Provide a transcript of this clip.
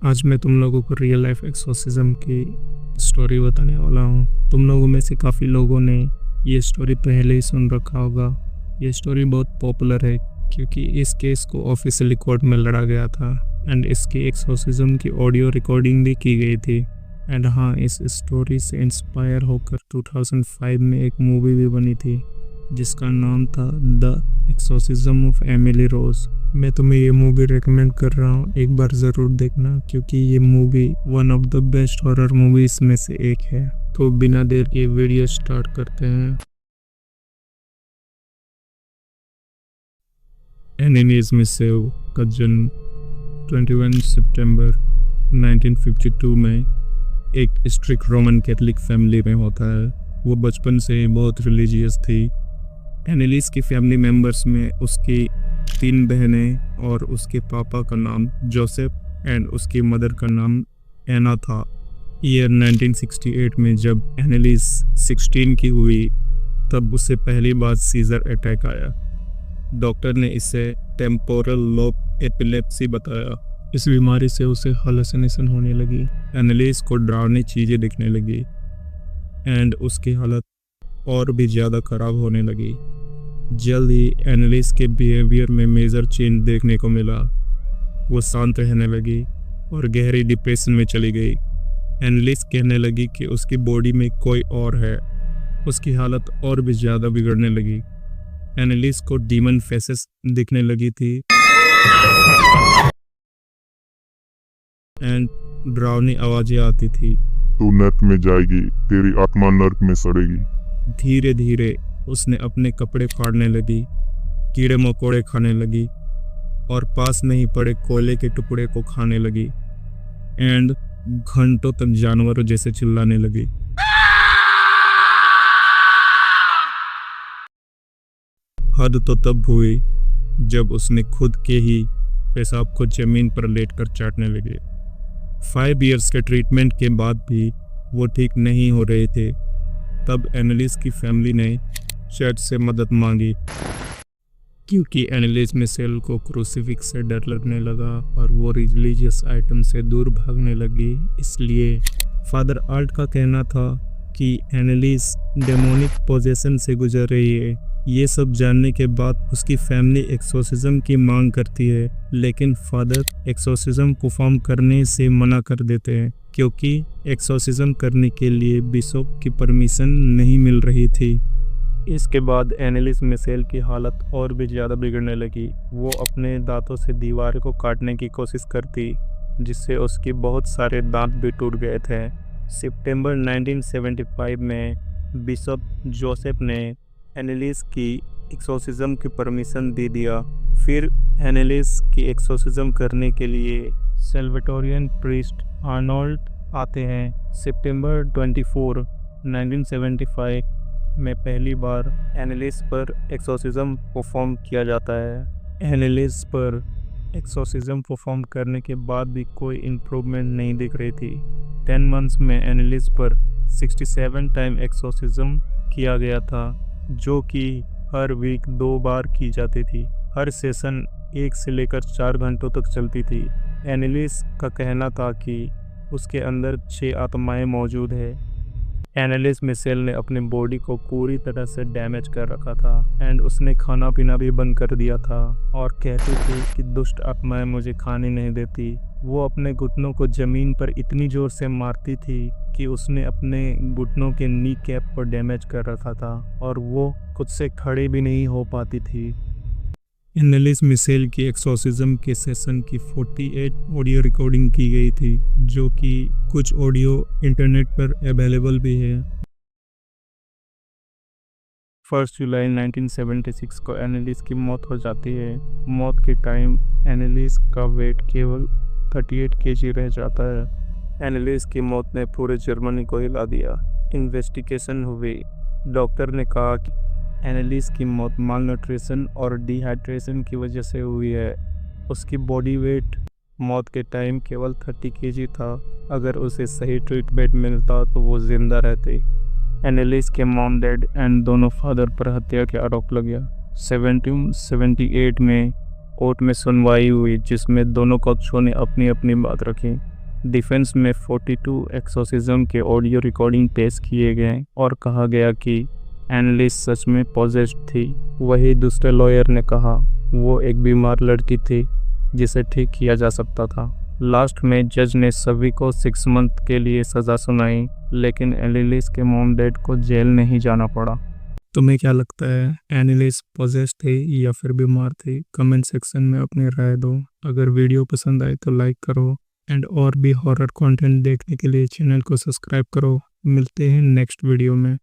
आज मैं तुम लोगों को रियल लाइफ एक्सोर्सिज्म की स्टोरी बताने वाला हूँ। तुम लोगों में से काफ़ी लोगों ने ये स्टोरी पहले ही सुन रखा होगा। ये स्टोरी बहुत पॉपुलर है क्योंकि इस केस को ऑफिशियली कोर्ट में लड़ा गया था एंड इसकी एक्सोर्सिज्म की ऑडियो रिकॉर्डिंग भी की गई थी। एंड हाँ, इस स्टोरी से इंस्पायर होकर 2005 में एक मूवी भी बनी थी जिसका नाम था the exorcism of Emily Rose. मैं तुम्हें ये मूवी रेकमेंड कर रहा हूँ, एक बार ज़रूर देखना क्योंकि ये movie one of the best horror movies में से एक है। तो बिना देर के वीडियो स्टार्ट करते हैं। एनिलीज मिसेल का जन्म 21 सितंबर 1952 में एक स्ट्रिक्ट रोमन कैथोलिक फैमिली में होता है। वो बचपन से ही बहुत रिलीजियस थी। एनिलीज की फैमिली मेंबर्स में उसकी 3 बहनें और उसके पापा का नाम जोसेफ एंड उसकी मदर का नाम एना था। ईयर 1968 में जब एनिलीज 16 की हुई तब उसे पहली बार सीजर अटैक आया। डॉक्टर ने इसे टेम्पोरल लोब एपिलेप्सी बताया। इस बीमारी से उसे हेलुसिनेशन होने लगी। एनिलीज को डरावनी चीज़ें दिखने लगी एंड उसकी हालत और भी ज़्यादा ख़राब होने लगी। जल्द ही एनिलीज के बिहेवियर में मेजर चेंज देखने को मिला। वो शांत रहने लगी और गहरी डिप्रेशन में चली गई। एनिलीज कहने लगी कि उसकी बॉडी में कोई और है। उसकी हालत और भी ज़्यादा बिगड़ने लगी। एनिलीज को डीमन फेसेस दिखने लगी थी एंड डरावनी आवाज़ें आती थी। तू नर्क में जाएगी, तेरी आत्मा नर्क में सड़ेगी। धीरे धीरे उसने अपने कपड़े फाड़ने लगी, कीड़े मकोड़े खाने लगी और पास में ही पड़े कोयले के टुकड़े को खाने लगी एंड घंटों तक जानवरों जैसे चिल्लाने लगी। हद तो तब हुई जब उसने खुद के ही पेशाब को जमीन पर लेटकर चाटने लगे। 5 इयर्स के ट्रीटमेंट के बाद भी वो ठीक नहीं हो रहे थे। तब एनिलीज की फैमिली ने चर्च से मदद मांगी क्योंकि एनिलीज मिसेल को क्रूसीफिक्स से डर लगने लगा और वो रिलीजियस आइटम से दूर भागने लगी। इसलिए फादर आल्ट का कहना था कि एनिलीज डेमोनिक पोजेशन से गुजर रही है। ये सब जानने के बाद उसकी फैमिली एक्सोर्सिज्म की मांग करती है, लेकिन फादर एक्सोर्सिज्म परफॉर्म करने से मना कर देते हैं क्योंकि एक्सोर्सिज्म करने के लिए बिशप की परमिशन नहीं मिल रही थी। इसके बाद एनिलीज मिसेल की हालत और भी ज़्यादा बिगड़ने लगी। वो अपने दांतों से दीवार को काटने की कोशिश करती जिससे उसके बहुत सारे दांत भी टूट गए थे। सितंबर 1975 में बिशप जोसेफ ने एनिलीज की एक्सोर्सिज्म की परमिशन दे दिया। फिर एनिलीज की एक्सोर्सिज्म करने के लिए सेल्वेटोरियन प्रीस्ट आर्नोल्ड आते हैं। सितंबर 24, 1975 में पहली बार एनिलीज पर एक्सोर्सिज्म परफॉर्म किया जाता है। एनिलीज पर एक्सोर्सिज्म परफॉर्म करने के बाद भी कोई इम्प्रूवमेंट नहीं दिख रही थी। 10 मंथ्स में एनिलीज पर 67 टाइम एक्सोर्सिज्म किया गया था जो कि हर वीक 2 बार की जाती थी। हर सेशन 1 से लेकर 4 घंटों तक चलती थी। एनिलीज का कहना था कि उसके अंदर 6 आत्माएं मौजूद है। एनिलीज मिसेल ने अपनी बॉडी को पूरी तरह से डैमेज कर रखा था एंड उसने खाना पीना भी बंद कर दिया था और कहती थी कि दुष्ट आत्माएं मुझे खाने नहीं देती। वो अपने घुटनों को ज़मीन पर इतनी ज़ोर से मारती थी कि उसने अपने घुटनों के नी कैप पर डैमेज कर रखा था और वो खुद से खड़े भी नहीं हो पाती थी। एनिलीज मिसेल की एक्सोर्सिज्म के सेशन की 48 ऑडियो रिकॉर्डिंग की गई थी जो कि कुछ ऑडियो इंटरनेट पर अवेलेबल भी है। 1 जुलाई 1976 को एनिलीज की मौत हो जाती है। मौत के टाइम एनिलीज का वेट केवल 38 kg रह जाता है। एनिलीज की मौत ने पूरे जर्मनी को हिला दिया। इन्वेस्टिगेशन हुई। डॉक्टर ने कहा कि एनिलीज की मौत मालन्यूट्रिशन और डिहाइड्रेशन की वजह से हुई है। उसकी बॉडी वेट मौत के टाइम केवल 30 kg था। अगर उसे सही ट्रीटमेंट मिलता तो वो जिंदा रहती। एनिलीज के मॉम डैड एंड दोनों फादर पर हत्या के आरोप लग गया। 1778 में कोर्ट में सुनवाई हुई जिसमें दोनों पक्षों ने अपनी अपनी बात रखी। डिफेंस में 42 एक्सोसिज्म के ऑडियो रिकॉर्डिंग पेश किए गए और कहा गया कि एनालिस सच में पॉजेस्ड थी। वही दूसरे लॉयर ने कहा वो एक बीमार लड़की थी जिसे ठीक किया जा सकता था। लास्ट में जज ने सभी को 6 मंथ के लिए सज़ा सुनाई, लेकिन एनालिस के मॉम डैड को जेल नहीं जाना पड़ा। तुम्हें क्या लगता है, एनालिस पॉजेस्ड थी या फिर बीमार थी? कमेंट सेक्शन में अपनी राय दो। अगर वीडियो पसंद आए तो लाइक करो एंड और भी हॉरर कंटेंट देखने के लिए चैनल को सब्सक्राइब करो। मिलते हैं नेक्स्ट वीडियो में।